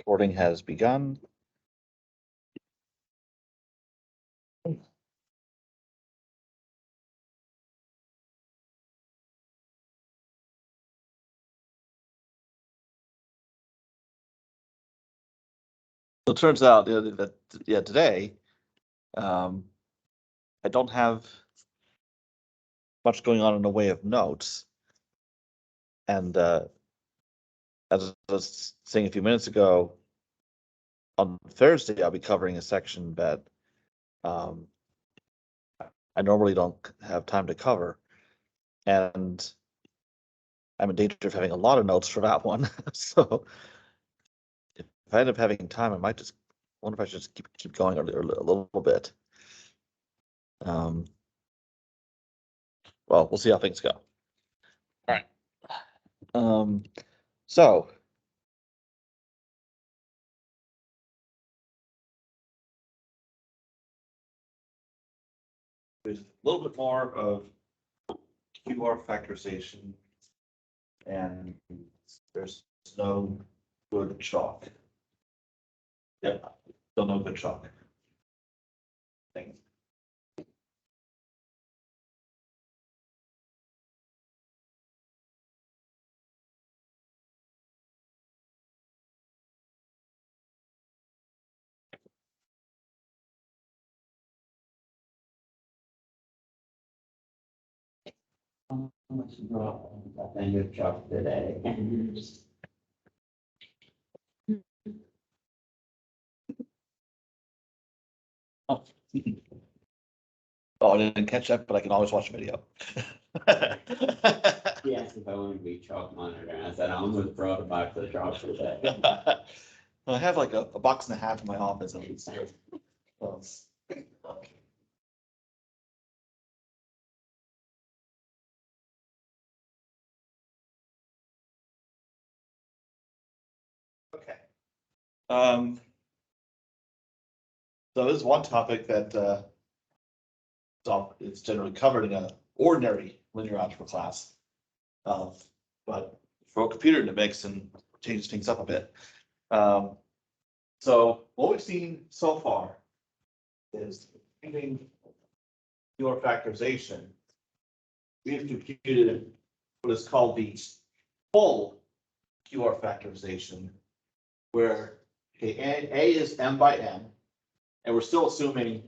Recording has begun. So it turns out that today I don't have much going on in the way of notes, and as I was saying a few minutes ago, on Thursday I'll be covering a section that I normally don't have time to cover, and I'm in danger of having a lot of notes for that one. So if I end up having time, I might just wonder if I should just keep going a little bit. Well, we'll see how things go. All right. So there's a little bit more of QR factorization, and there's no good chalk. Yep, still no good chalk. Thanks. And your job today. Oh. Oh, I didn't catch that, but I can always watch a video. Yes, if I want to be chalk monitor, I said I almost brought it back to the job today. I have like a box and a half in my office at least. Okay. So this is one topic that it's generally covered in an ordinary linear algebra class. But throw a computer in the mix and changes things up a bit. So what we've seen so far is using QR factorization, we have computed what is called the full QR factorization, where A is m by n, and we're still assuming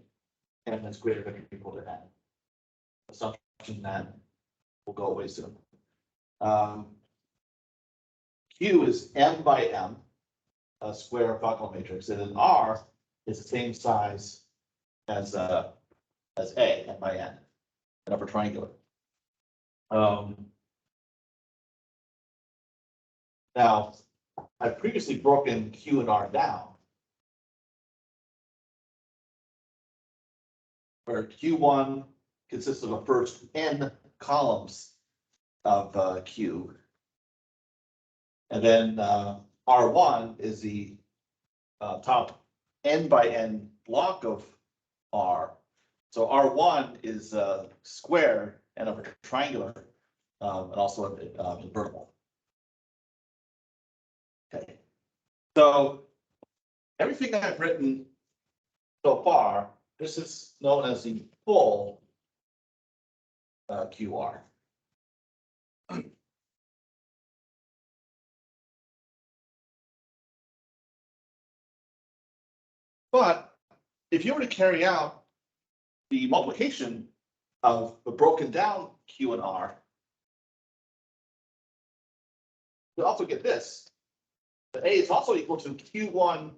n is greater than or equal to n. Assumption that will go away soon. Q is m by m, a square orthogonal matrix, and then R is the same size as A, n by n, an upper triangular. Now, I've previously broken Q and R down, where Q1 consists of the first n columns of Q, and then R1 is the top n by n block of R. So R1 is square and upper triangular, and also invertible. Okay, so everything I've written so far, this is known as the full QR. But if you were to carry out the multiplication of the broken down Q and R, you'll also get this. The A is also equal to Q1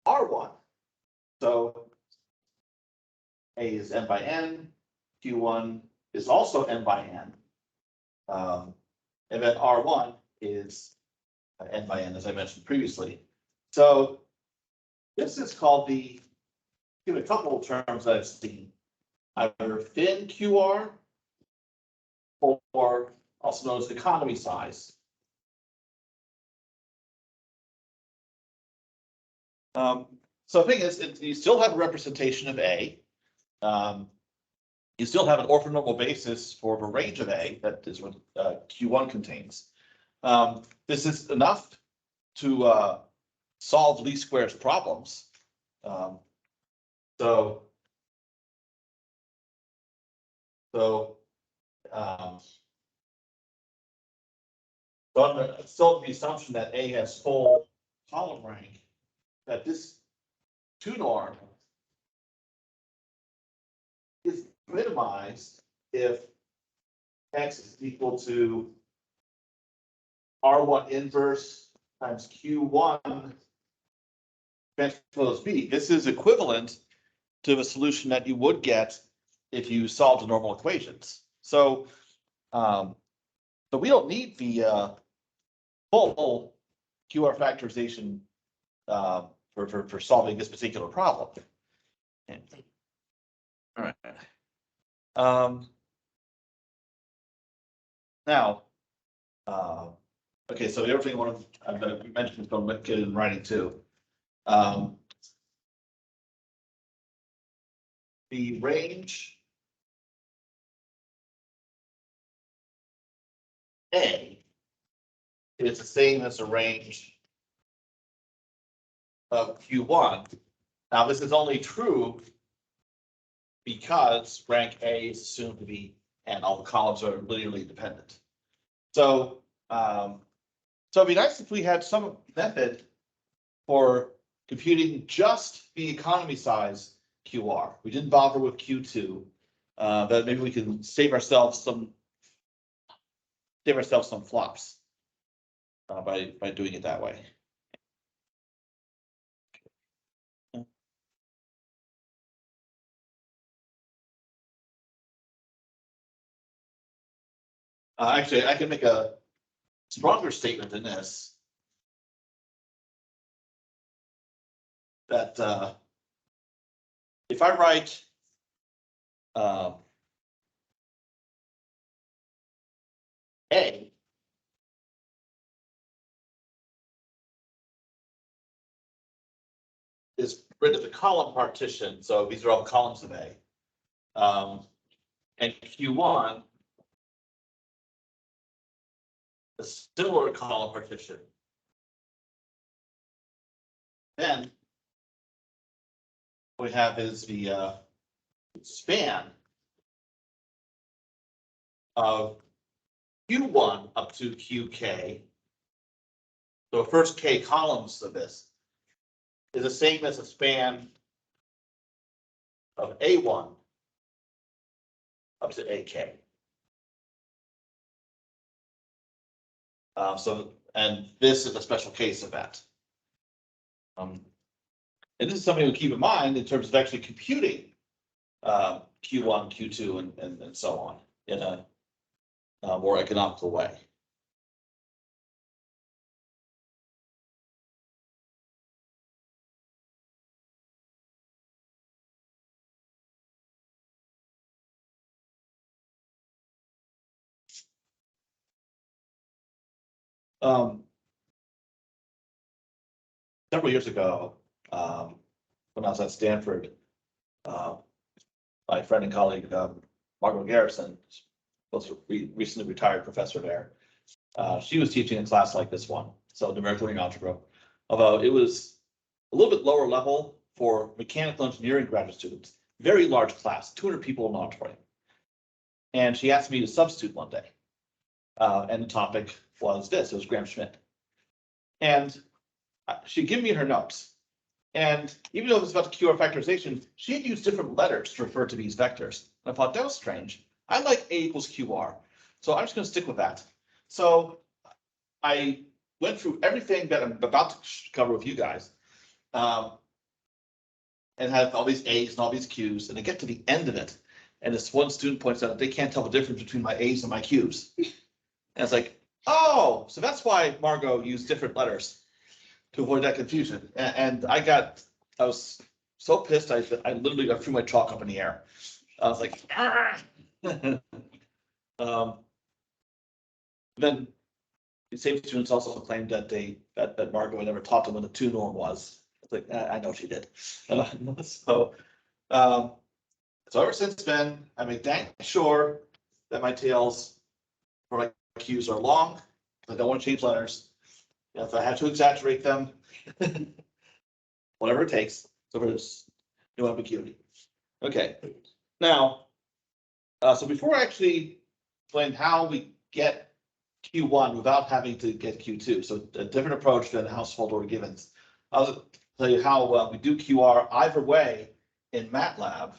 R1. So A is n by n, Q1 is also n by n. And then R1 is n by n, as I mentioned previously. So this is called the, give a couple of terms that I've seen, either thin QR or also known as economy size. So the thing is, you still have a representation of A. You still have an orthonormal basis for the range of A, that is what Q1 contains. This is enough to solve least squares problems. So still the assumption that A has full column rank, that this 2 norm is minimized if X is equal to R1 inverse times Q1 transpose B. This is equivalent to the solution that you would get if you solved the normal equations. So, but we don't need the full QR factorization for solving this particular problem. All right. Now, okay, so everything I'm going to mention is going to get in writing too. The range A is the same as the range of Q1. Now, this is only true because rank A is assumed to be, and all the columns are linearly dependent. So, so it'd be nice if we had some method for computing just the economy size QR. We didn't bother with Q2, but maybe we can save ourselves some flops by doing it that way. Actually, I can make a stronger statement than this. That if I write A is rid of the column partition, so these are all columns of A, and Q1 a similar column partition, then what we have is the span of Q1 up to QK. So first K columns of this is the same as the span of A1 up to AK. And this is a special case of that. And this is something to keep in mind in terms of actually computing Q1, Q2, and so on in a more economical way. Several years ago, when I was at Stanford, my friend and colleague, Margot Garrison, was a recently retired professor there. She was teaching a class like this one, so numerical ring algebra, although it was a little bit lower level for mechanical engineering graduate students. Very large class, 200 people in the auditorium. And she asked me to substitute one day. And the topic was this, it was Gram-Schmidt. And she gave me her notes. And even though it was about the QR factorization, she had used different letters to refer to these vectors. And I thought that was strange. I like A equals QR. So I'm just going to stick with that. So I went through everything that I'm about to cover with you guys. And have all these A's and all these Q's, and I get to the end of it. And this one student points out that they can't tell the difference between my A's and my Q's. And it's like, oh, so that's why Margot used different letters to avoid that confusion. And I was so pissed, I literally threw my chalk up in the air. I was like, ah. Then the same students also claimed that Margot never taught them what the 2 norm was. It's like, I know she did. So ever since then, I make dang sure that my tails for my Q's are long. I don't want to change letters. If I have to exaggerate them, whatever it takes, so there's no ambiguity. Okay, now, so before I actually explain how we get Q1 without having to get Q2, so a different approach than household order givens. I'll tell you how we do QR either way in MATLAB.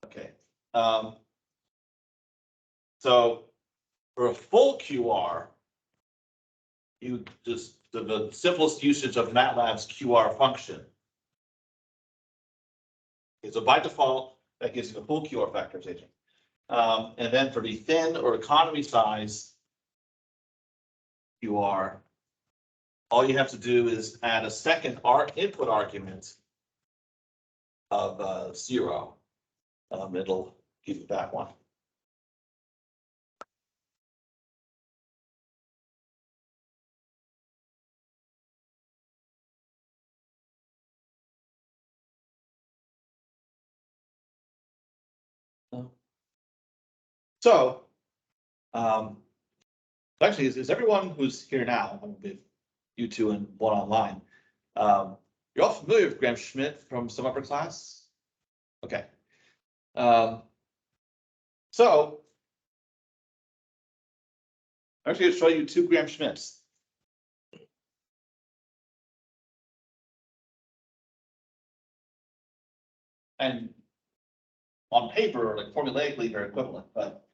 Okay. So for a full QR, you just the simplest usage of MATLAB's QR function. Okay, so by default, that gives you the full QR factorization. And then for the thin or economy size QR, all you have to do is add a second input argument of 0. It'll give you that one. So, actually, is everyone who's here now, I'm with you two and one online, you're all familiar with Gram-Schmidt from some upper class? Okay. So, I'm actually going to show you 2 Gram-Schmidts. And on paper, like formulaically, they're equivalent, but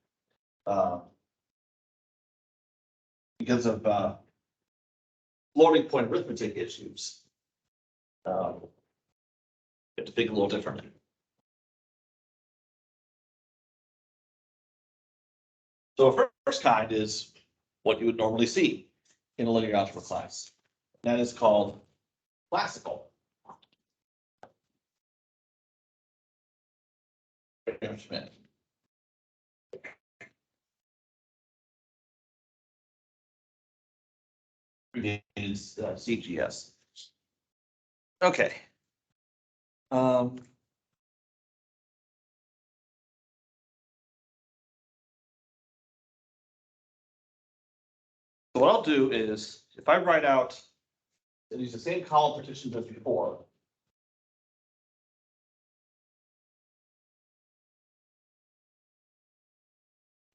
because of floating point arithmetic issues, you have to think a little differently. So a first kind is what you would normally see in a linear algebra class. That is called classical. Gram-Schmidt. Is CGS. Okay. So what I'll do is, if I write out and use the same column partitions as before.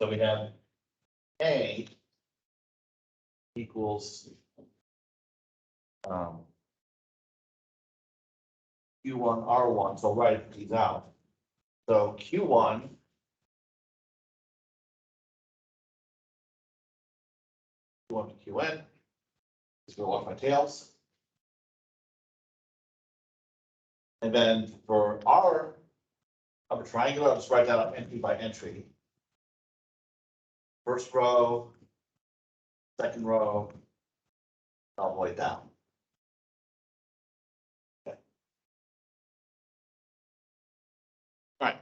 So we have A equals Q1 R1. So I'll write these out. So Q1 to QN is going to walk my tails. And then for R of a triangle, I'll just write down entry by entry. First row, second row, all the way down. Okay. All right.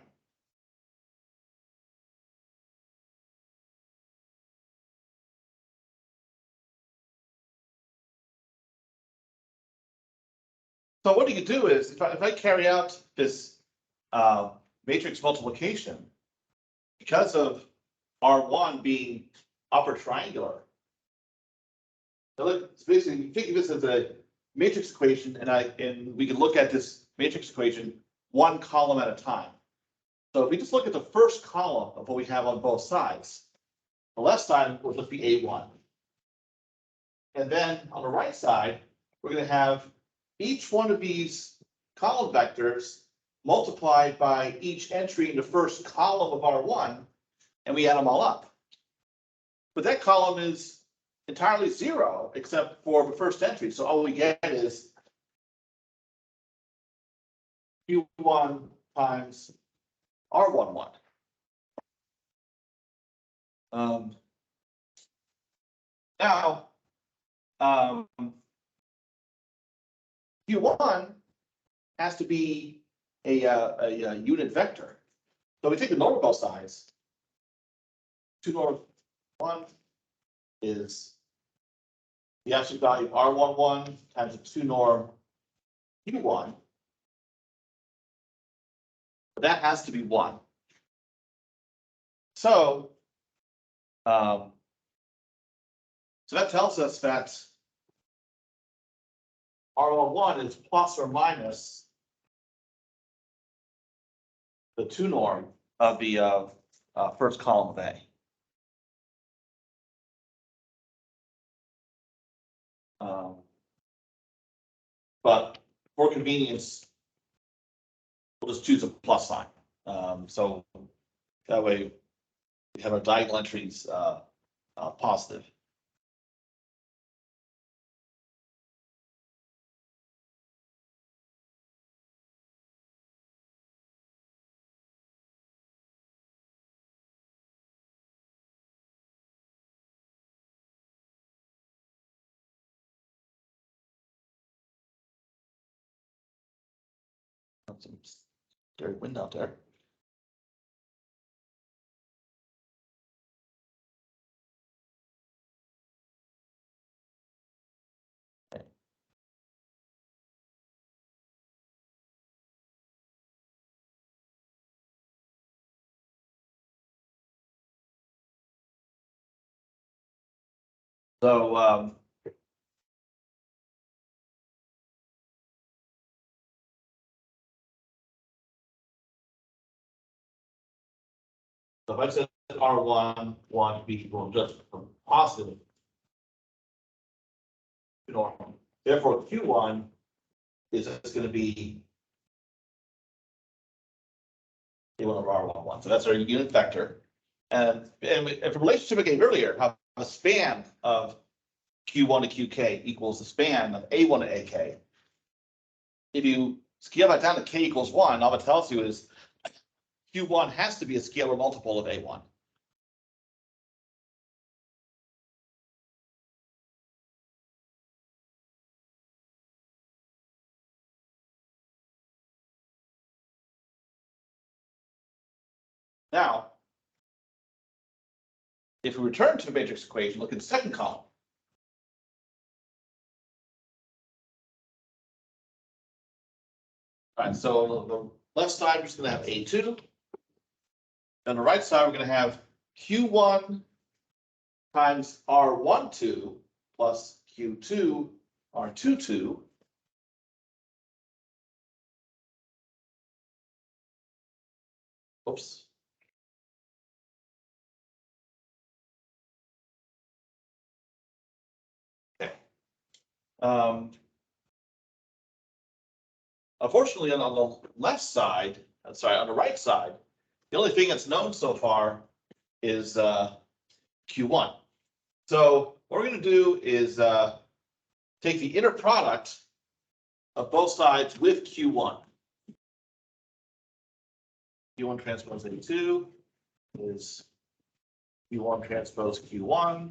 So what you can do is, if I carry out this matrix multiplication, because of R1 being upper triangular, so let's basically think of this as a matrix equation, and we can look at this matrix equation one column at a time. So if we just look at the first column of what we have on both sides, the left side will just be A1. And then on the right side, we're going to have each one of these column vectors multiplied by each entry in the first column of R1, and we add them all up. But that column is entirely 0 except for the first entry. So all we get is Q1 times R11. Now, Q1 has to be a unit vector. So we take the norm of both sides. 2 norm 1 is the absolute value of R11 times the 2 norm Q1. But that has to be 1. So So that tells us that R11 is plus or minus the 2 norm of the first column of A. But for convenience, we'll just choose a plus sign. So that way we have our diagonal entries positive. Some scary wind out there. So if I said R1 to be equal just from positive norm, therefore Q1 is just going to be A1 over R11. So that's our unit vector. And if a relationship I gave earlier, how the span of Q1 to QK equals the span of A1 to AK. If you scale that down to K equals 1, all it tells you is Q1 has to be a scalar multiple of A1. Now, if we return to the matrix equation, look at the second column. All right, so on the left side, we're just going to have A2. On the right side, we're going to have Q1 times R12 plus Q2 R22. Oops. Okay. Unfortunately, on the left side, on the right side, the only thing that's known so far is Q1. So what we're going to do is take the inner product of both sides with Q1. Q1 transpose A2 is Q1 transpose Q1,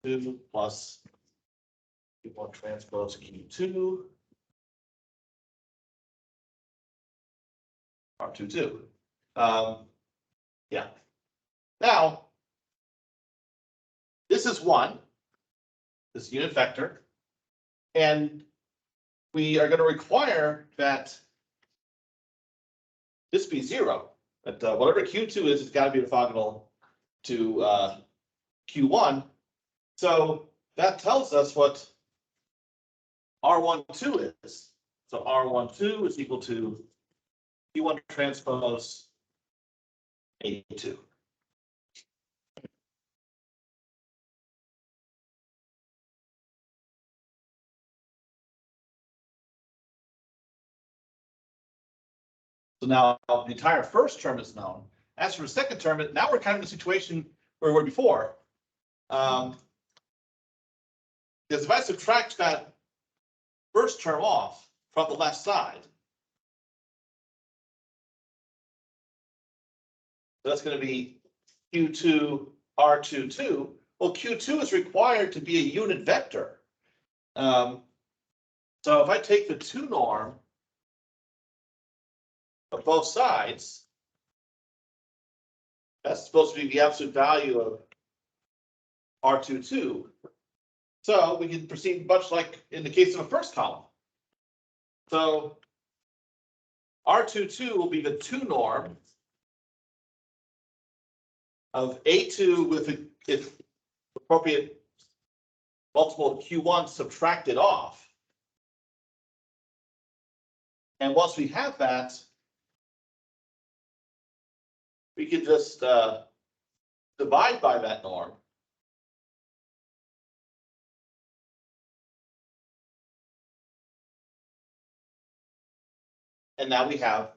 2 plus Q1 transpose Q2, R22. Yeah. Now, this is 1, this unit vector, and we are going to require that this be 0. That whatever Q2 is, it's got to be orthogonal to Q1. So that tells us what R12 is. So R12 is equal to Q1 transpose A2. So now the entire first term is known. As for the second term, now we're kind of in a situation where we were before. Because if I subtract that first term off from the left side, that's going to be Q2 R22. Well, Q2 is required to be a unit vector. So if I take the 2 norm of both sides, that's supposed to be the absolute value of R22. So we can proceed much like in the case of the first column. So R22 will be the 2 norm of A2 with if appropriate multiple of Q1 subtracted off. And once we have that, we can just divide by that norm. And now we have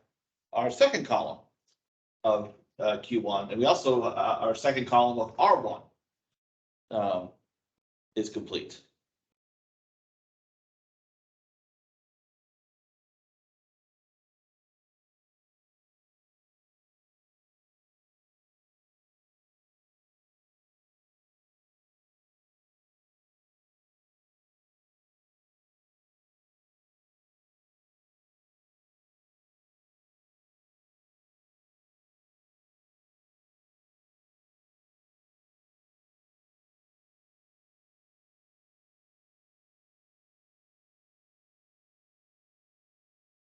our second column of Q1, and we also our second column of R1 is complete.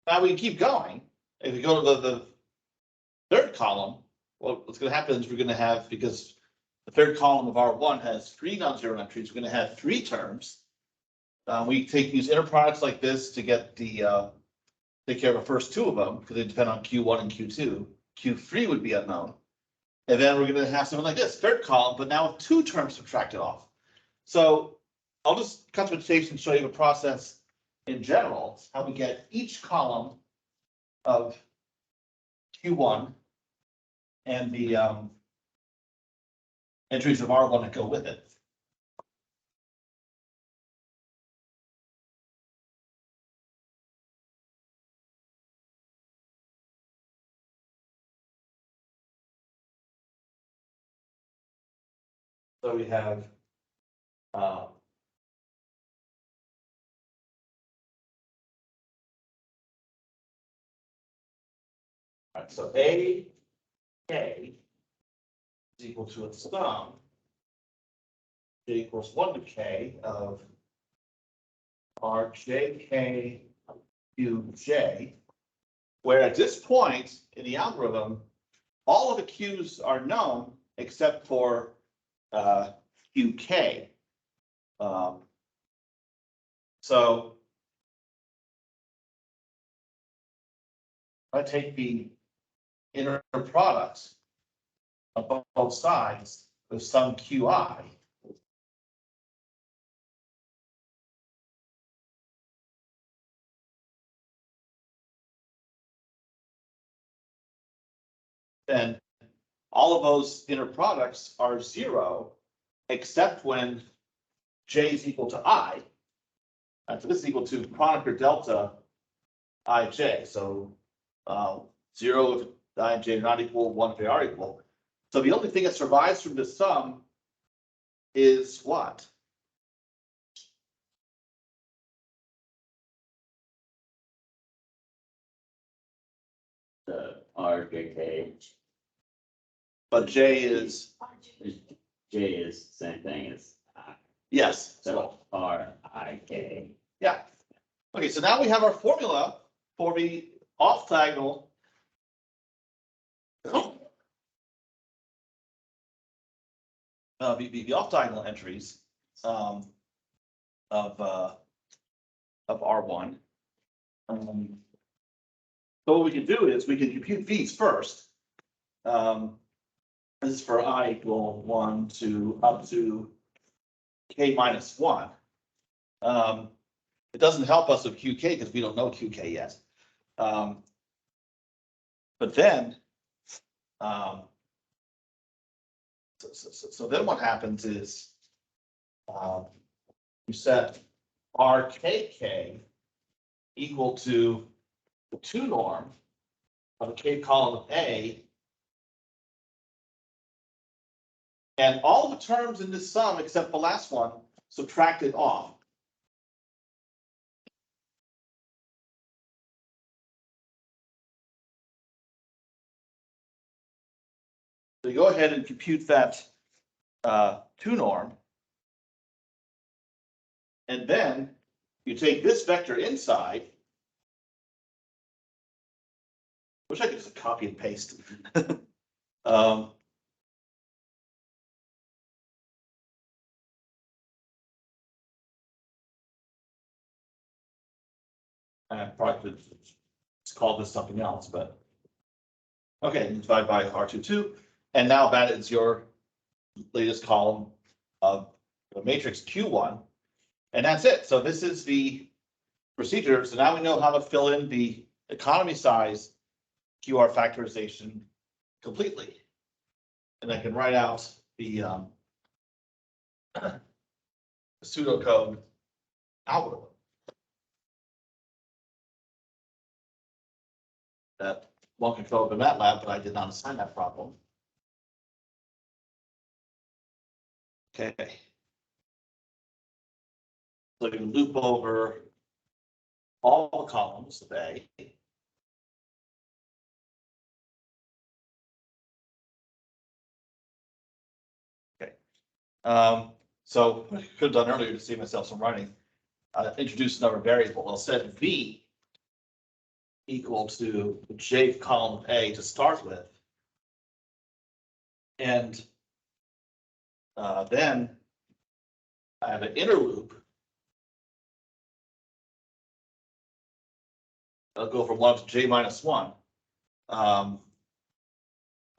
Now we keep going. If we go to the third column, well, what's going to happen is we're going to have, because the third column of R1 has 3 non-zero entries, we're going to have 3 terms. We use inner products like this to get the take care of the first 2 of them because they depend on Q1 and Q2. Q3 would be unknown. And then we're going to have something like this, third column, but now with 2 terms subtracted off. So I'll just cut to the chase and show you the process in general, how we get each column of Q1 and the entries of R1 that go with it. So we have right, so A K is equal to its sum. J equals 1 to K of R J K Q J, where at this point in the algorithm, all of the Q's are known except for QK. So I take the inner products of both sides with some QI. Then all of those inner products are 0, except when J is equal to I. And so this is equal to Kronecker delta IJ. So 0 if I and J are not equal, 1 if they are equal. So the only thing that survives from this sum is what? The RJK. But J is, J is the same thing as I. yes. So RIK. Yeah. Okay, so now we have our formula for the off-diagonal the off-diagonal entries of R1. So what we can do is we can compute these first. This is for I equal 1 to up to K minus 1. It doesn't help us with QK because we don't know QK yet. But then, so then what happens is you set RKK equal to the 2 norm of the K column of A. And all the terms in this sum, except the last one, subtracted off. So you go ahead and compute that 2 norm. And then you take this vector inside. Wish I could just copy and paste. And probably could call this something else, but. Okay, you divide by R22, and now that is your latest column of the matrix Q1. And that's it. So this is the procedure. So now we know how to fill in the economy size QR factorization completely. And I can write out the pseudocode algorithm that one can fill up in MATLAB, but I did not assign that problem. Okay. So you can loop over all the columns of A. Okay. So I could have done earlier to save myself some writing. Introduce another variable. I'll set V equal to J column A to start with. And then I have an inner loop. I'll go from 1 to J minus 1.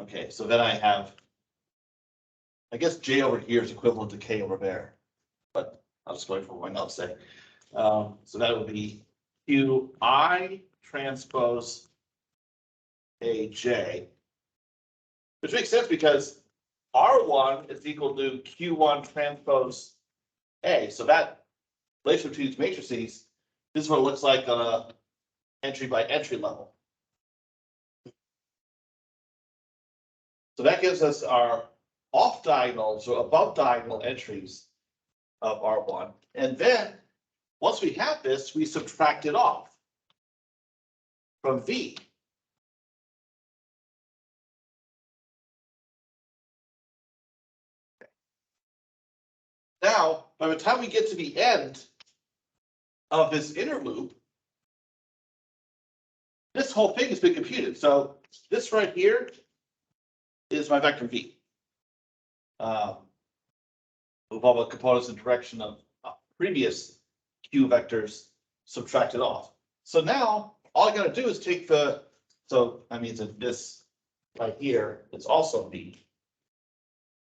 Okay, so then I have, I guess J over here is equivalent to K over there, but I'll just go for what I'll say. So that would be QI transpose AJ, which makes sense because R1 is equal to Q1 transpose A. So that relation between these matrices, this is what it looks like on a entry by entry level. So that gives us our off diagonal, so above diagonal entries of R1. And then once we have this, we subtract it off from V. Now, by the time we get to the end of this inner loop, this whole thing has been computed. So this right here is my vector V. With all the components in direction of previous Q vectors subtracted off. So now all I got to do is take the, so that means that this right here is also V.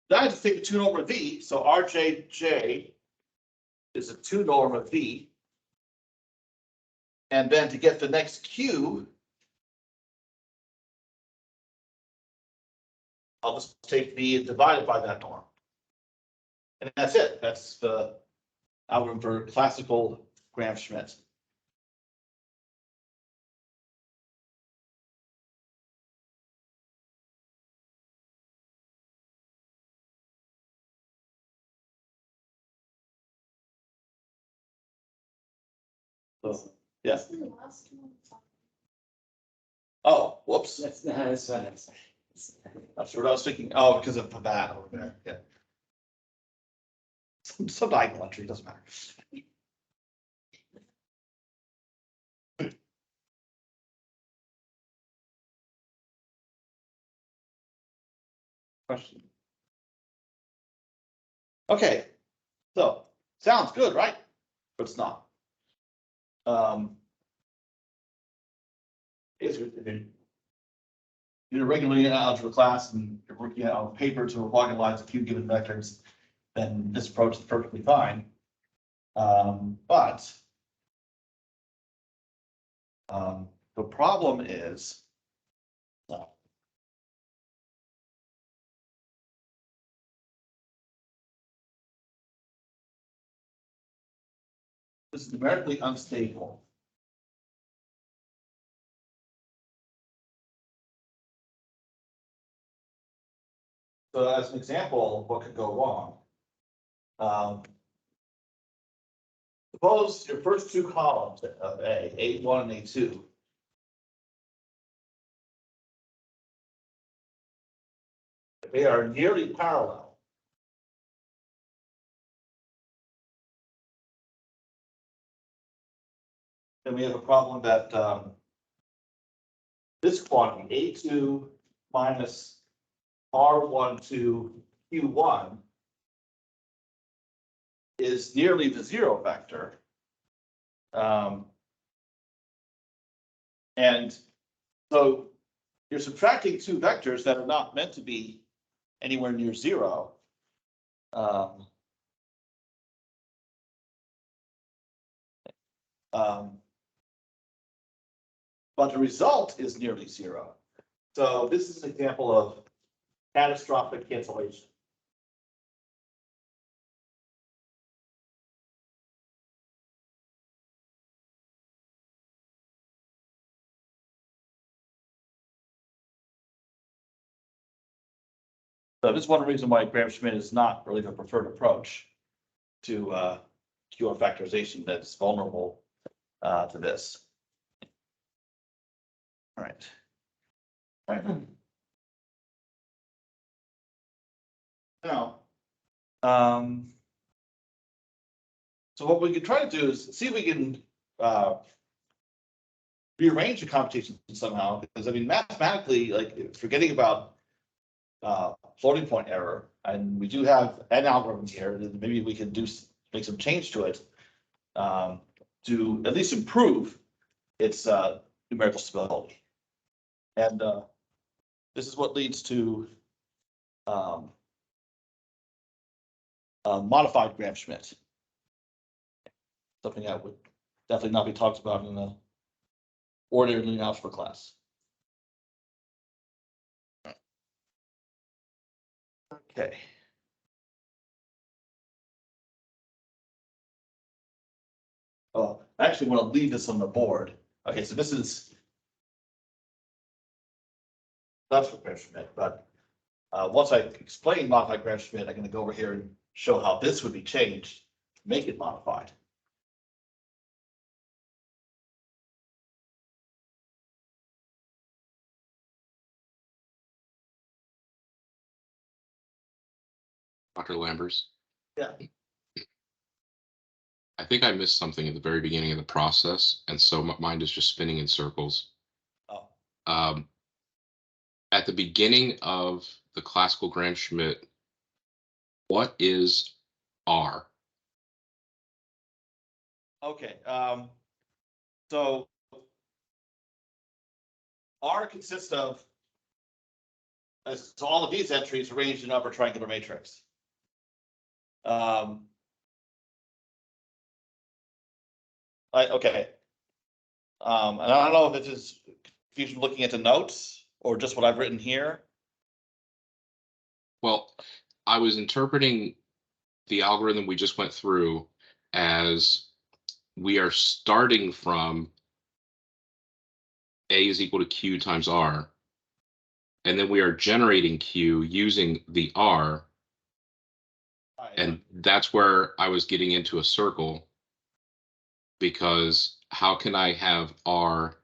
Then I have to take a 2 norm of V. So RJJ is a 2 norm of V. And then to get the next Q, I'll just take V and divide it by that norm. And that's it. That's the algorithm for classical Gram-Schmidt. So, yeah. Oh, whoops. That's fine. That's what I was thinking. Oh, because of that over there. Yeah. Some diagonal entry, doesn't matter. Question. Okay, so sounds good, right? But it's not. You're regularly in algebra class and you're working on paper to orthogonalize a few given vectors, then this approach is perfectly fine. But the problem is this is numerically unstable. So as an example, what could go wrong? Suppose your first two columns of A, A1 and A2, they are nearly parallel. Then we have a problem that this quantity, A2 minus R1 to Q1, is nearly the zero vector. And so you're subtracting two vectors that are not meant to be anywhere near zero. But the result is nearly zero. So this is an example of catastrophic cancellation. So this is one reason why Gram-Schmidt is not really the preferred approach to QR factorization that's vulnerable to this. All right. Now, so what we could try to do is see if we can rearrange the computation somehow, because I mean, mathematically, like forgetting about floating point error, and we do have an algorithm here, and maybe we can make some change to it to at least improve its numerical stability. And this is what leads to modified Gram-Schmidt. Something that would definitely not be talked about in the ordinary linear algebra class. Okay. Oh, I actually want to leave this on the board. Okay, so this is that's for Gram-Schmidt, but once I explain modified Gram-Schmidt, I'm going to go over here and show how this would be changed to make it modified. Dr. Lambers. Yeah. I think I missed something at the very beginning of the process, and so my mind is just spinning in circles. Oh. At the beginning of the classical Gram-Schmidt, what is R? Okay. So R consists of so all of these entries arranged in an upper triangular matrix. Okay. And I don't know if this is confusion looking at the notes or just what I've written here. Well, I was interpreting the algorithm we just went through as we are starting from A is equal to Q times R, and then we are generating Q using the R. And that's where I was getting into a circle, because how can I have R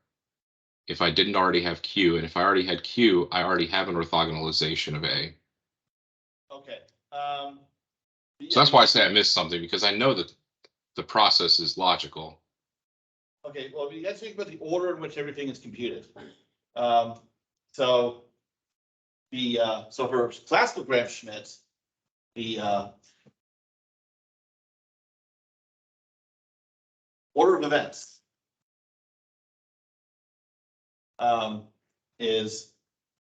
if I didn't already have Q? And if I already had Q, I already have an orthogonalization of A. Okay. So that's why I say I missed something, because I know that the process is logical. Okay, well, you guys think about the order in which everything is computed. So for classical Gram-Schmidt, the order of events is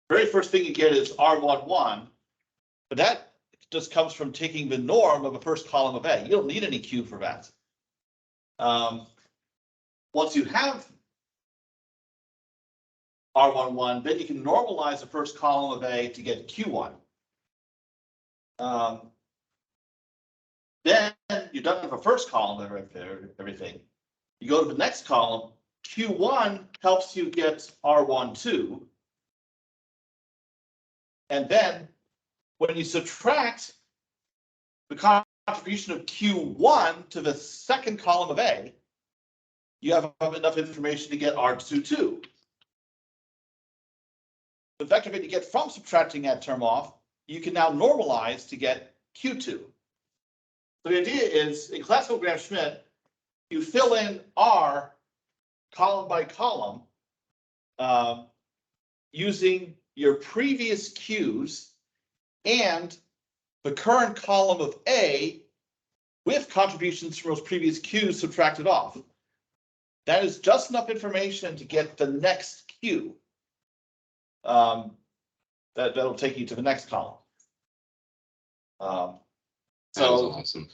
very first thing you get is R11, but that just comes from taking the norm of a first column of A. You don't need any Q for that. Once you have R11, then you can normalize the first column of A to get Q1. Then you're done with the first column of everything. You go to the next column. Q1 helps you get R12. And then when you subtract the contribution of Q1 to the second column of A, you have enough information to get R22. The vector that you get from subtracting that term off, you can now normalize to get Q2. So the idea is, in classical Gram-Schmidt, you fill in R column by column using your previous Qs and the current column of A with contributions from those previous Qs subtracted off. that is just enough information to get the next Q. That'll take you to the next column. That is So, awesome.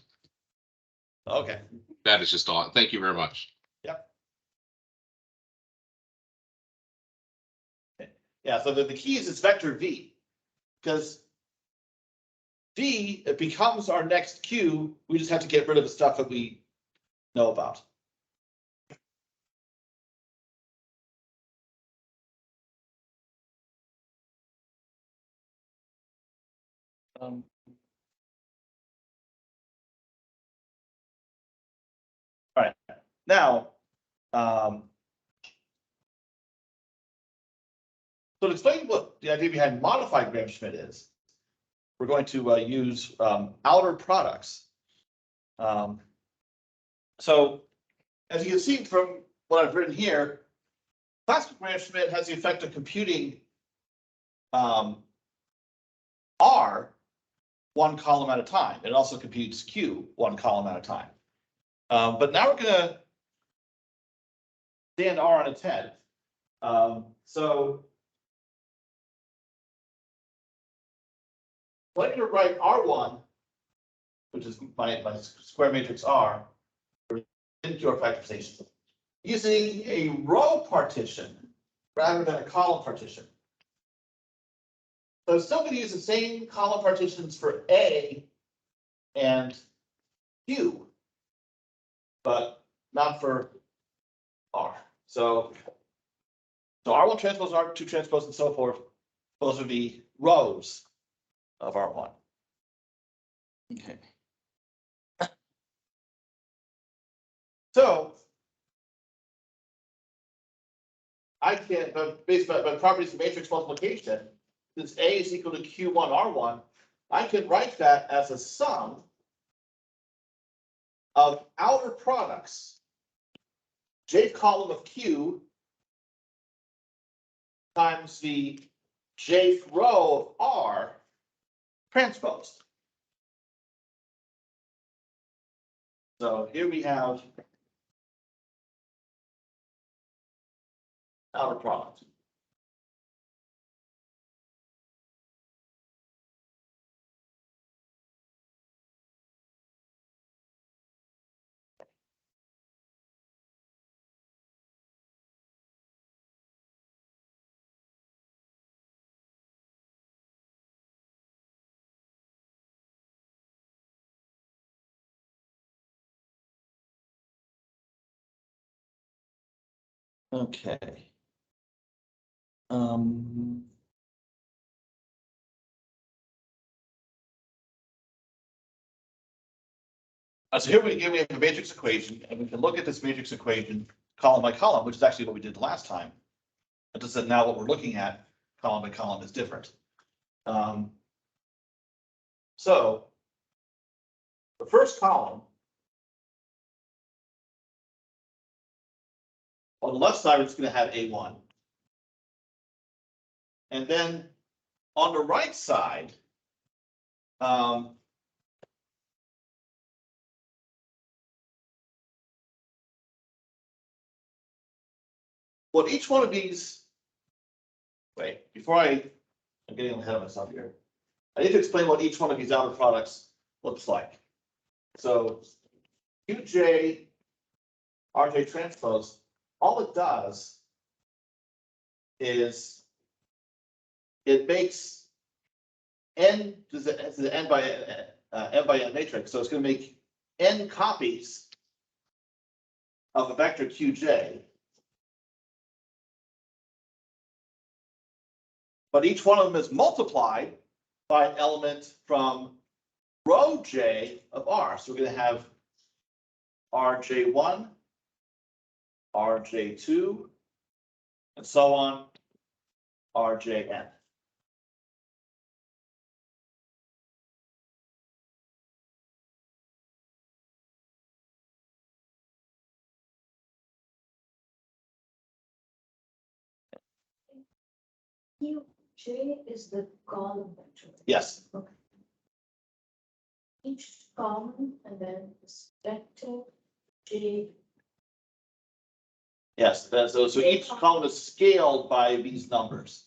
okay, That is just awesome. Thank you very much. yeah, so the key is it's vector V, because V, it becomes our next Q, we just have to get rid of the stuff that we know about. All right, now, so to explain what the idea behind modified Gram-Schmidt is, we're going to use outer products. So as you can see from what I've written here, classical Gram-Schmidt has the effect of computing R one column at a time. It also computes Q one column at a time. But now we're going to stand R on its head. So I'm going to write R1, which is my square matrix R, in QR Factorization, using a row partition rather than a column partition. So I'm still going to use the same column partitions for A and Q, but not for R. So R1 transpose, R2 transpose, and so forth. Those are the rows of R1. Okay. So I can, based on properties of matrix multiplication, since A is equal to Q1 R1, I can write that as a sum of outer products, Jth column of Q times the Jth row of R transposed. So here we have outer product. Okay. So here we have a matrix equation, and we can look at this matrix equation column by column, which is actually what we did last time. But just that now what we're looking at column by column is different. So the first column on the left side, it's going to have A1. And then on the right side, what each one of these, wait, before I'm getting ahead of myself here. I need to explain what each one of these outer products looks like. So QJ RJ transpose, all it does is it makes n, this is an n by n matrix, so it's going to make n copies of a vector QJ. But each one of them is multiplied by an element from row J of R. So we're going to have RJ1, RJ2, and so on, RJN. J is the column vector. Yes. Okay. Each column and then this vector J Yes, that's, so each column is scaled by these numbers.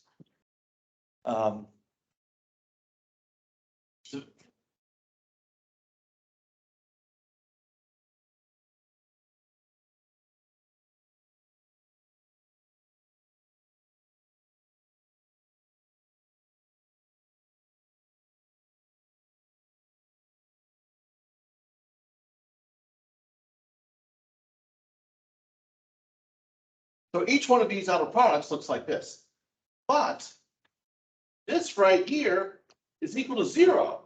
So each one of these outer products looks like this, but this right here is equal to 0.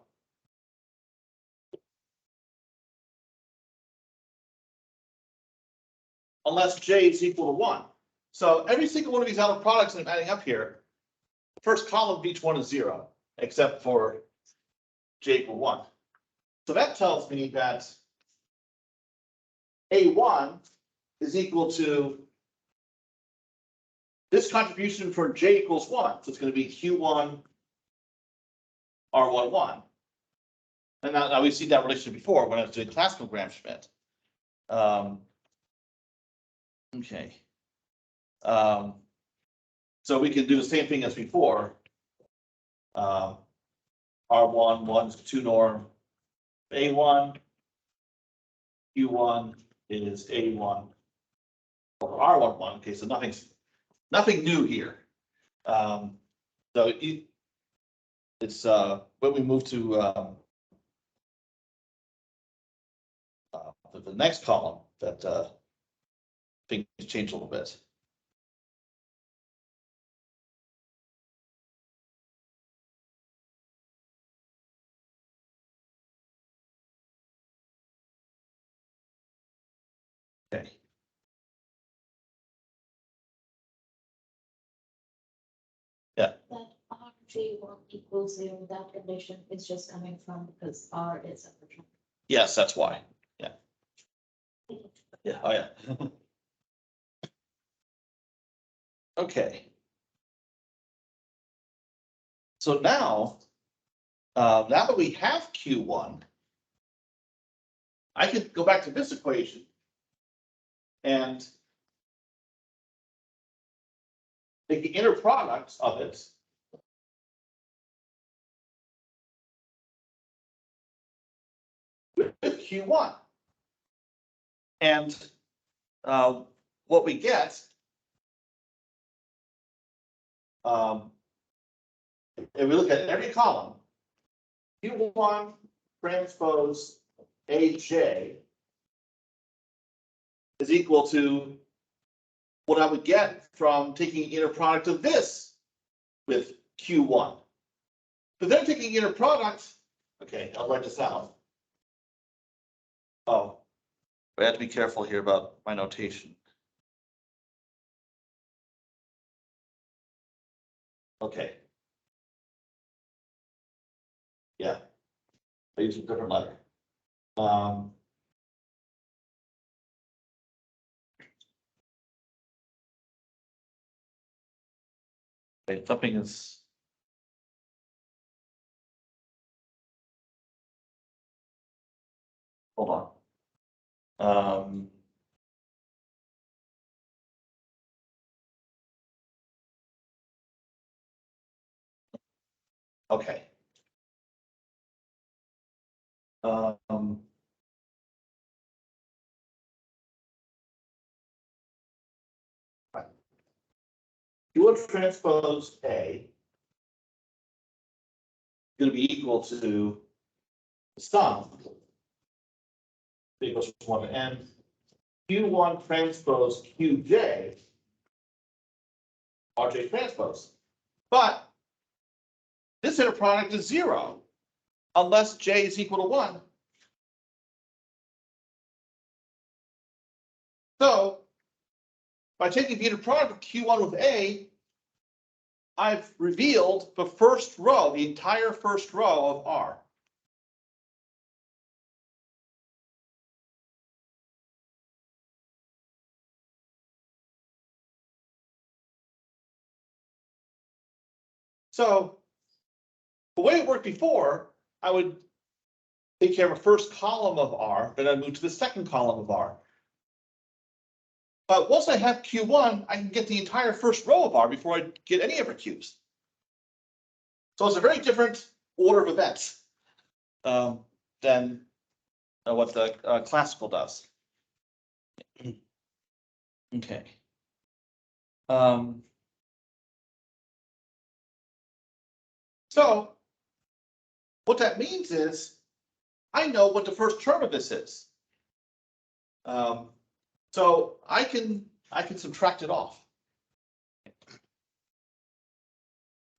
Unless J is equal to 1. So every single one of these outer products that I'm adding up here, the first column of each one is 0, except for J equal 1. So that tells me that A1 is equal to this contribution for J equals 1. So it's going to be Q1 R11. And now we've seen that relationship before when I was doing classical Gram-Schmidt. Okay. So we can do the same thing as before. R1, 1 is 2 norm. A1, Q1 is A1 over R11. Okay, so nothing new here. So it's when we move to the next column that things change a little bit. Okay. That RJ1 equals 0, that condition is just coming from because R is a function. Yes, that's why. Yeah. Yeah. Oh, yeah. Okay. So now that we have Q1, I could go back to this equation and take the inner product of it with Q1. And what we get, if we look at every column, Q1 transpose AJ is equal to what I would get from taking inner product of this with Q1. But then taking inner product, okay, I'll write this out. Oh, I have to be careful here about my notation. Okay. Yeah, I use a different letter. Okay, something is. Hold on. Okay. Q1 transpose A is going to be equal to the sum equals 1 to n. Q1 transpose QJ RJ transpose. But this inner product is 0 unless J is equal to 1. So by taking the inner product of Q1 with A, I've revealed the first row, the entire first row of R. So the way it worked before, I would take care of a first column of R, then I'd move to the second column of R. But once I have Q1, I can get the entire first row of R before I get any of our Qs. So it's a very different order of events than what the classical does. Okay. So what that means is I know what the first term of this is. So I can subtract it off.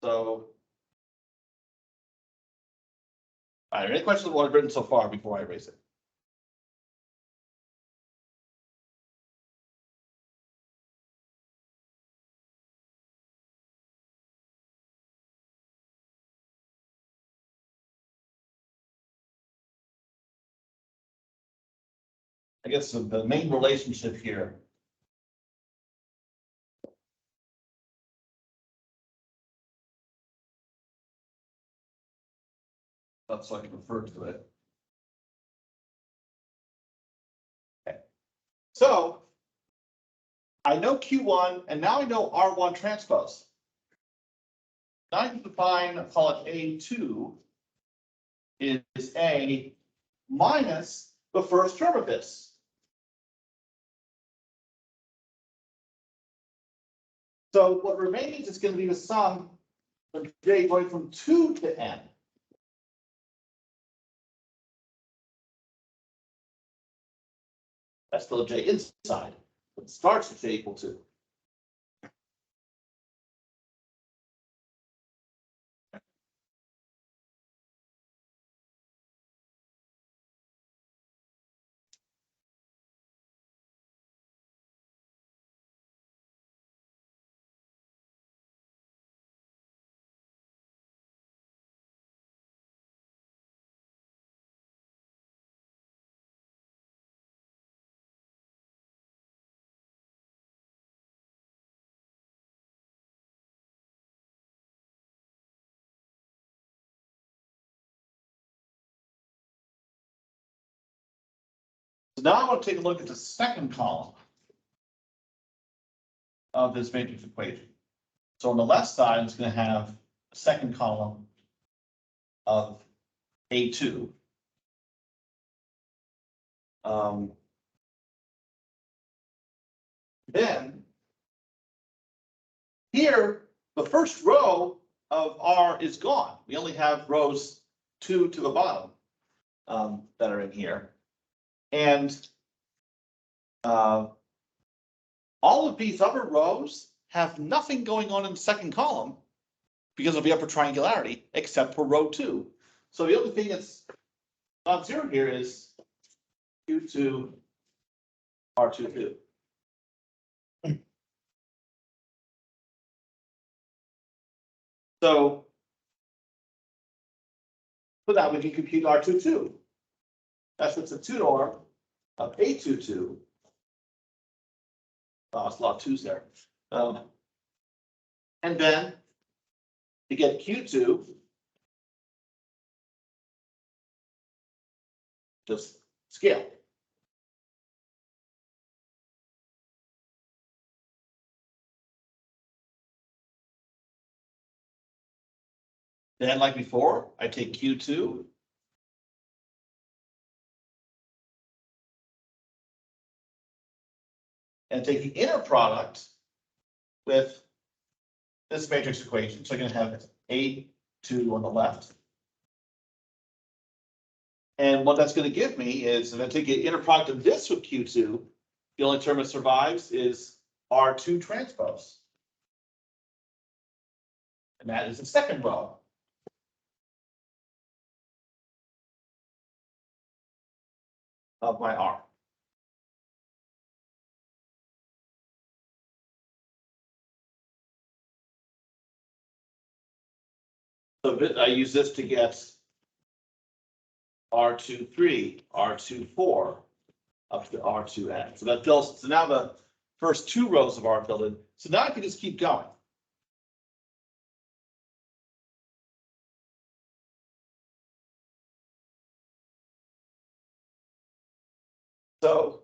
So, all right, any questions on what I've written so far before I erase it? I guess the main relationship here. That's so I can refer to it. Okay. So I know Q1 and now I know R1 transpose. Now I can define, call it A2 is A minus the first term of this. So what remains is going to be the sum of J going from 2 to N. That's still J inside. It starts with J equal 2. So now I want to take a look at the second column of this matrix equation. So on the left side, it's going to have a second column of A2. Then here, the first row of R is gone. We only have rows 2 to the bottom that are in here. And all of these other rows have nothing going on in the second column because of the upper triangularity, except for row 2. So the only thing that's non-zero here is Q2, R22. So for that, we can compute R22. That's what's the 2 norm of A22. Oh, it's a lot of 2's there. And then to get Q2, just scale. Then, like before, I take Q2. And take the inner product with this matrix equation. So I'm going to have A2 on the left. And what that's going to give me is, if I take the inner product of this with Q2, the only term that survives is R2 transpose. And that is the second row of my R. So I use this to get R23, R24, up to R2N. So that fills, so now the first 2 rows of R filled in. So now I can just keep going. So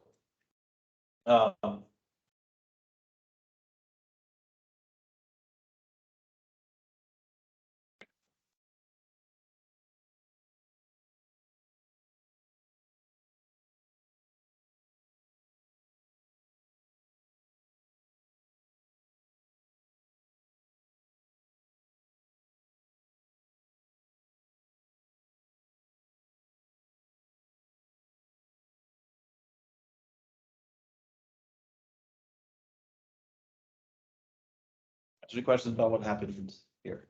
Any questions about what happens here?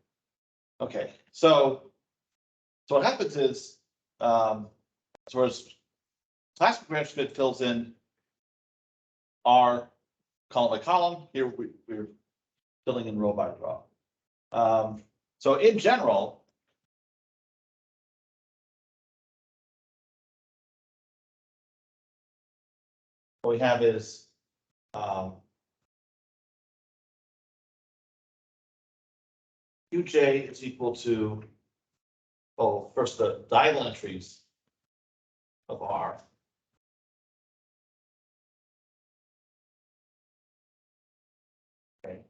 Okay, so what happens is, so as classic Gram-Schmidt fills in R column by column, here we're filling in row by row. So in general, what we have is Qj is equal to, oh, first the diagonal entries of R. Okay.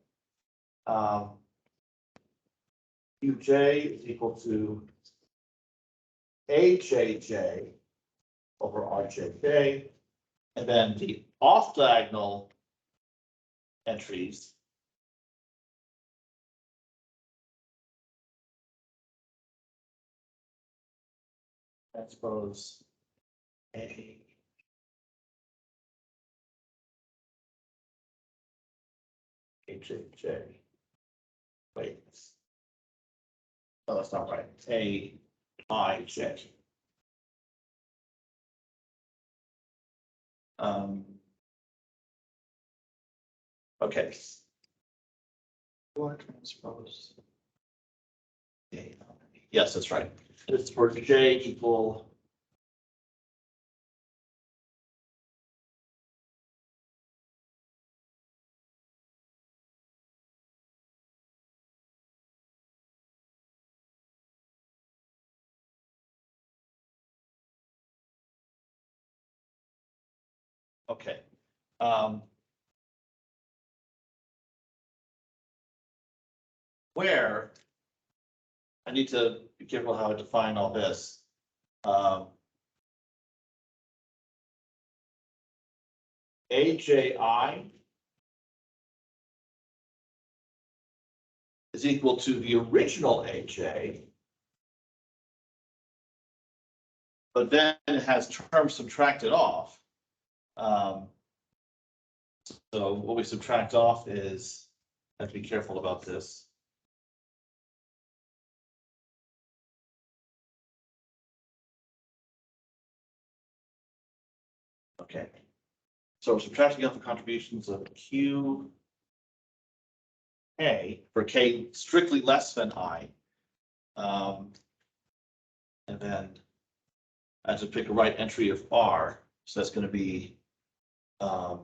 Qj is equal to AJJ over RJJ, and then the off diagonal entries transpose A AJJ. Wait. Oh, that's not right. AIJ. Okay. Or transpose A. Yes, that's right. It's for J equal. Okay. Where I need to be careful how I define all this. AJI is equal to the original AJ, but then it has terms subtracted off. So what we subtract off is, I have to be careful about this. Okay. So we're subtracting out the contributions of Q K for K strictly less than I. And then I have to pick a right entry of R. So that's going to be okay.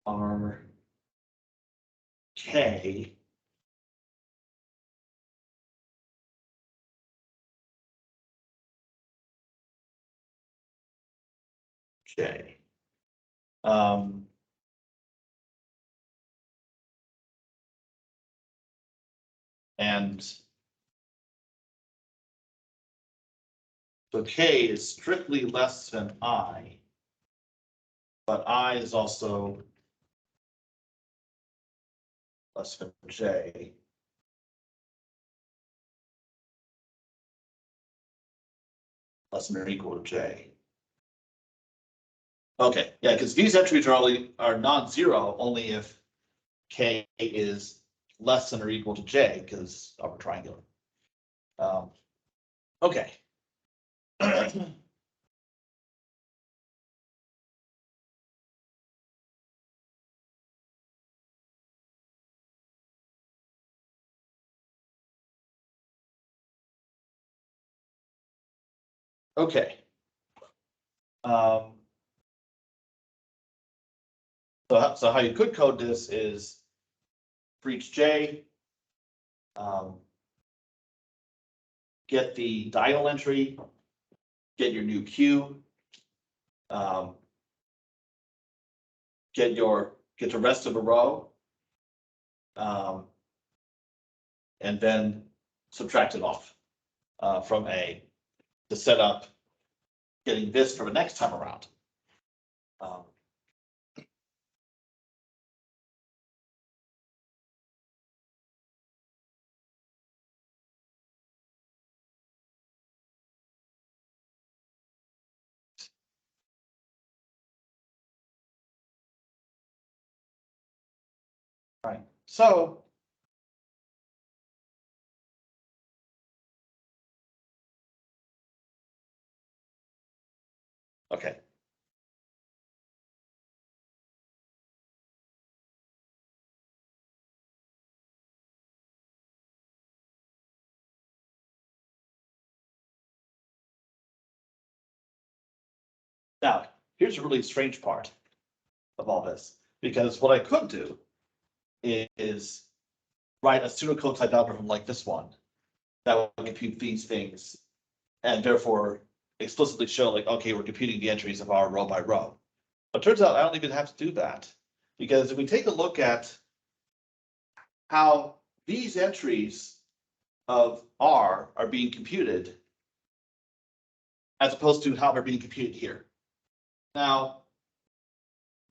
R K J. And so K is strictly less than I, but I is also less than J. Less than or equal to J. Okay, yeah, because these entries are non-zero only if K is less than or equal to J, because of a triangular. Okay. Okay. So how you could code this is for each J, get the diagonal entry, get your new Q, get the rest of a row, and then subtract it off from A to set up getting this for the next time around. Right, so. Okay. Now, here's a really strange part of all this, because what I could do is write a pseudocode type algorithm like this one that will compute these things and therefore explicitly show like, okay, we're computing the entries of R row by row. But it turns out I don't even have to do that, because if we take a look at how these entries of R are being computed, as opposed to how they're being computed here. Now,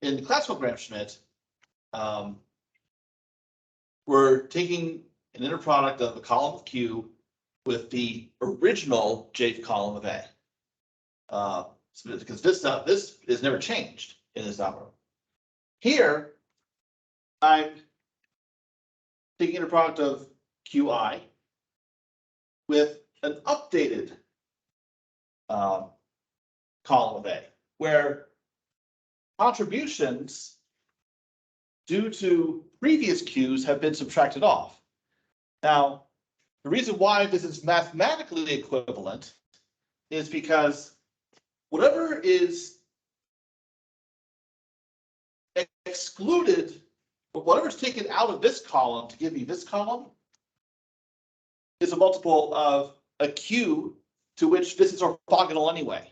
in classical Gram-Schmidt, we're taking an inner product of a column of Q with the original Jth column of A. Because this is never changed in this algorithm. Here, I'm taking a product of Qi with an updated column of A, where contributions due to previous Qs have been subtracted off. Now, the reason why this is mathematically equivalent is because whatever is excluded, whatever's taken out of this column to give me this column is a multiple of a Q to which this is orthogonal anyway.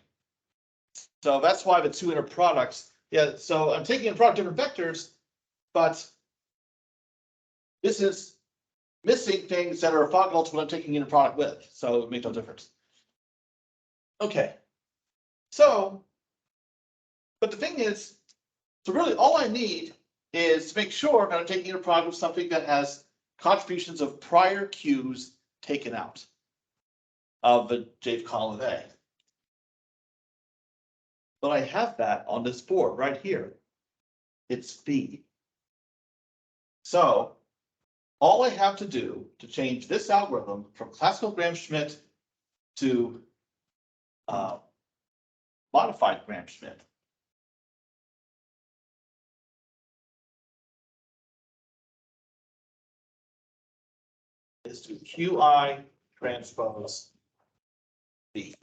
So that's why the two inner products. Yeah, so I'm taking in product different vectors, but this is missing things that are orthogonal to what I'm taking in a product with. So it makes no difference. Okay. So, but the thing is, so really all I need is to make sure that I'm taking in a product with something that has contributions of prior Qs taken out of the Jth column of A. But I have that on this board right here. It's B. So all I have to do to change this algorithm from classical Gram-Schmidt to modified Gram-Schmidt is to Qi transpose B.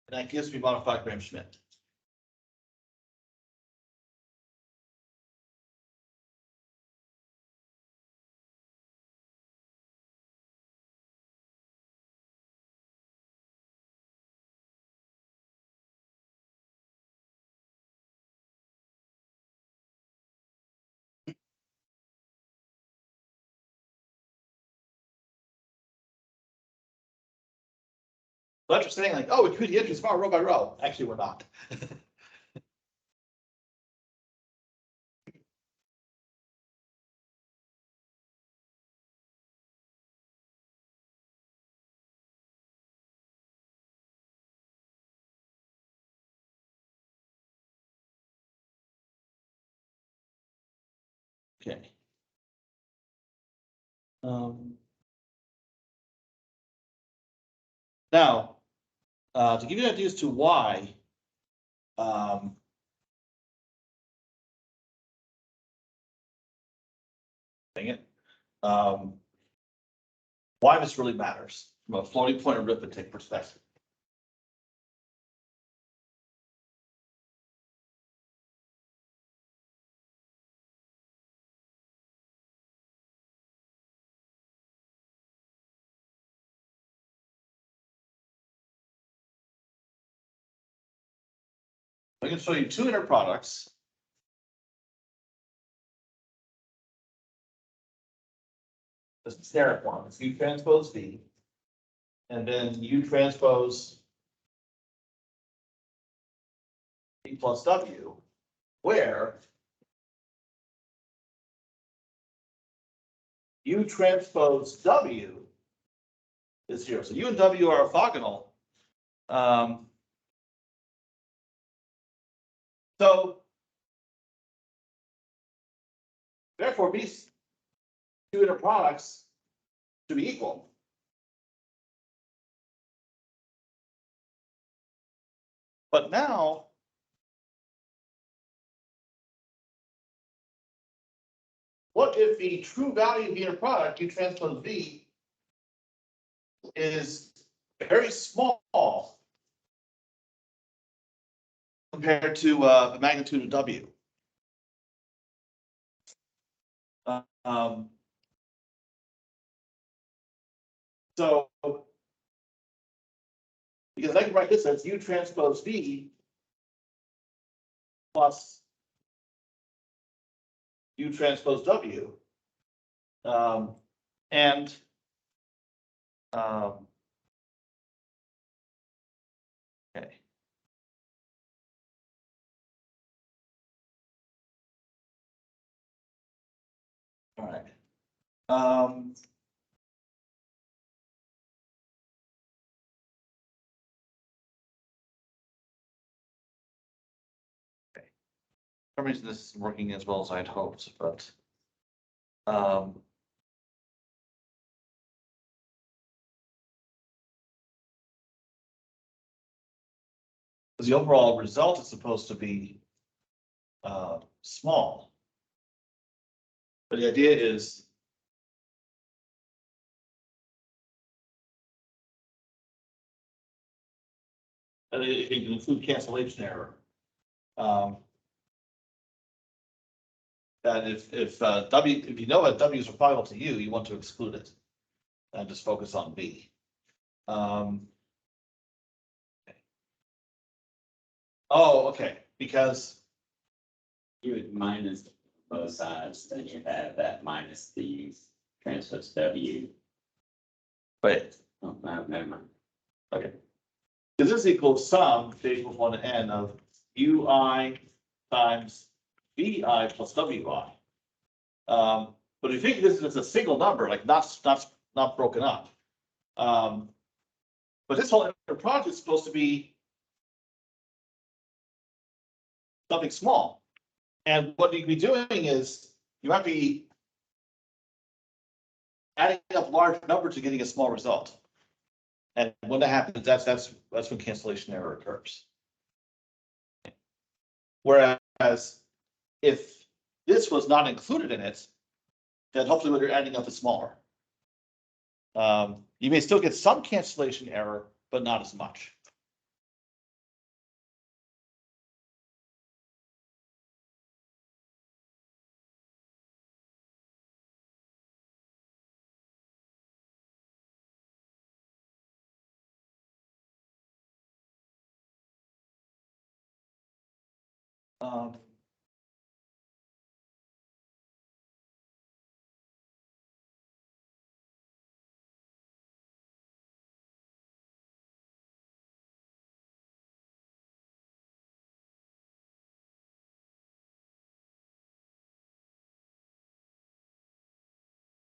And that gives me modified Gram-Schmidt. But you're saying like, oh, we could the entries far row by row. Actually, we're not. Okay. Now, to give you an idea as to why, dang it, why this really matters from a floating point arithmetic perspective. I can show you two inner products. This is steric one. It's U transpose V. And then U transpose V plus W, where U transpose W is 0. So U and W are orthogonal. So Therefore, these two inner products should be equal. But now, what if the true value of the inner product, U transpose V, is very small compared to the magnitude of W? So, because I can write this as U transpose V plus U transpose W. And okay. All right. For some reason this isn't working as well as I had hoped, but because the overall result is supposed to be small. But the idea is that it can include cancellation error. That if you know that W is orthogonal to U, you want to exclude it and just focus on B. Oh, okay, because You would minus both sides, then you have that minus the transpose W. wait, Oh, no, never mind. okay. Because this equals sum, J equals 1 to N of UI times VI plus WI. But if you think this is a single number, like not broken up. But this whole inner product is supposed to be something small. And what you'd be doing is you might be adding up large numbers to getting a small result. And when that happens, that's when cancellation error occurs. Whereas if this was not included in it, then hopefully what you're adding up is smaller. You may still get some cancellation error, but not as much.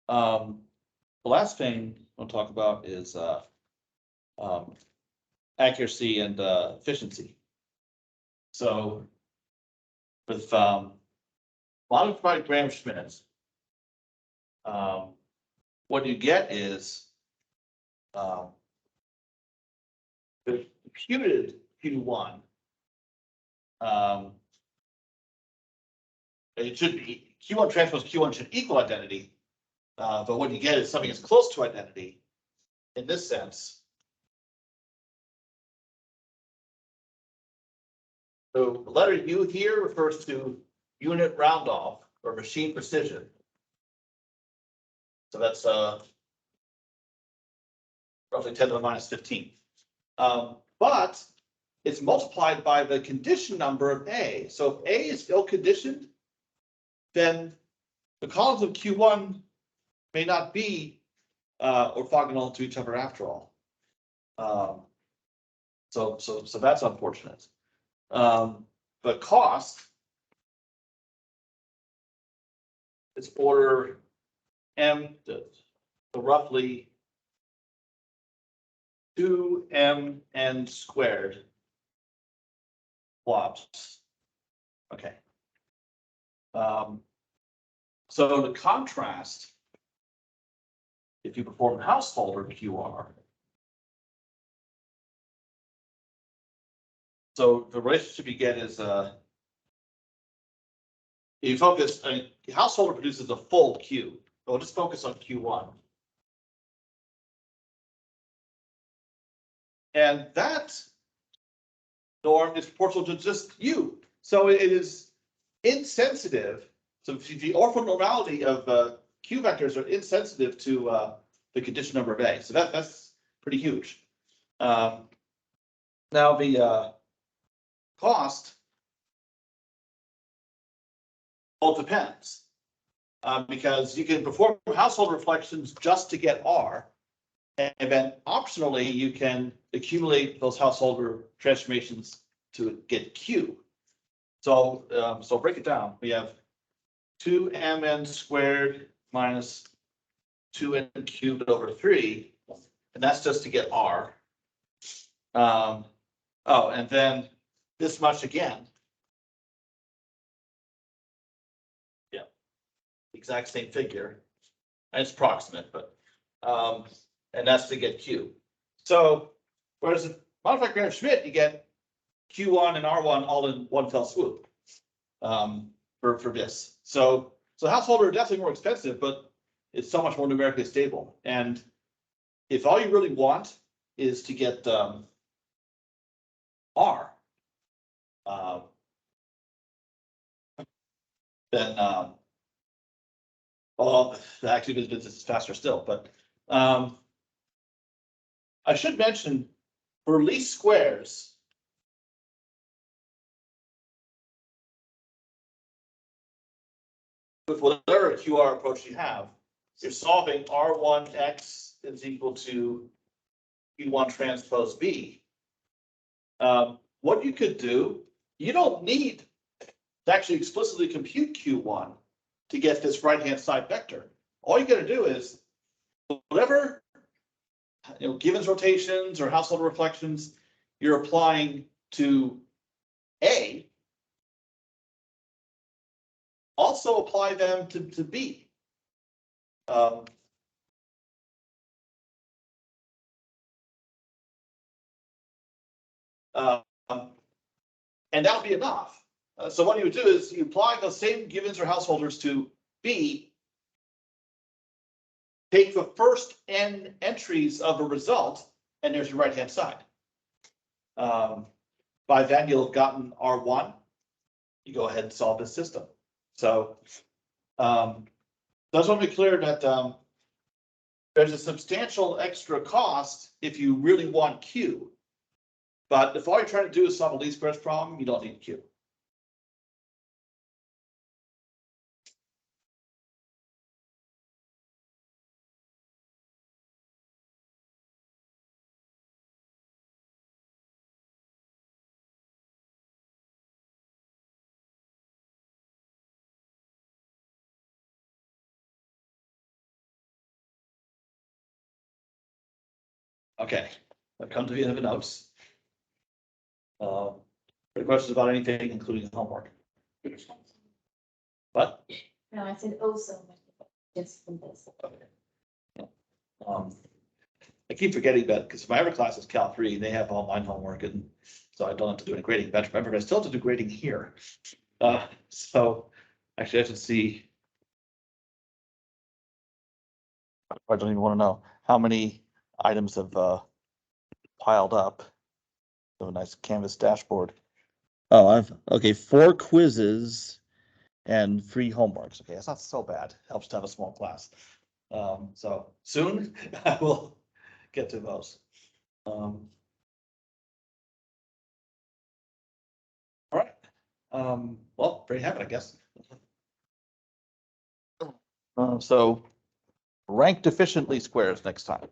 The last thing we'll talk about is accuracy and efficiency. So with modified Gram-Schmidt, what you get is the computed Q1. It should be Q1 transpose Q1 should equal identity, but what you get is something that's close to identity in this sense. So the letter U here refers to unit round off or machine precision. So that's roughly 10 to the minus 15. But it's multiplied by the condition number of A. So if A is ill conditioned, then the columns of Q1 may not be orthogonal to each other after all. So that's unfortunate. But cost is order M to roughly 2mn squared flops. Okay. So to contrast, if you perform householder QR, so the relationship you get is you focus, householder produces a full queue. So we'll just focus on Q1. And that norm is proportional to just U. So it is insensitive. So the orthogonality of Q vectors are insensitive to the condition number of A. So that's pretty huge. Now the cost, well, it depends. Because you can perform household reflections just to get R. And then optionally, you can accumulate those householder transformations to get Q. So, so break it down. We have 2mn squared minus 2n cubed over 3, and that's just to get R. Oh, and then this much again. Yeah, exact same figure. And it's approximate, but and that's to get Q. So whereas in modified Gram-Schmidt, you get Q1 and R1 all in one fell swoop for this. So householder are definitely more expensive, but it's so much more numerically stable. And if all you really want is to get R, then well, actually this is faster still, but I should mention for least squares, with whatever QR approach you have, you're solving R1X is equal to Q1 transpose B. What you could do, you don't need to actually explicitly compute Q1 to get this right-hand side vector. All you got to do is whatever givens rotations or household reflections you're applying to A, also apply them to B. And that'll be enough. So what you would do is you apply the same givens or householders to B, take the first n entries of a result, and there's your right-hand side. By then you'll have gotten R1. You go ahead and solve this system. So I just want to be clear that there's a substantial extra cost if you really want Q. But if all you're trying to do is solve a least squares problem, you don't need Q. Okay, I've come to the end of the notes. Any questions about anything, including homework? What? No, I said also, just from this. Okay. I keep forgetting that because my other class is Cal 3, they have online homework, and so I don't have to do any grading. But remember, I still have to do grading here. So actually, I should see. I don't even want to know how many items have piled up. So a nice canvas dashboard. Oh, okay, 4 quizzes and 3 homeworks. Okay, that's not so bad. Helps to have a small class. So soon I will get to those. All right. Well, there you have it, I guess. So rank deficient least squares next time.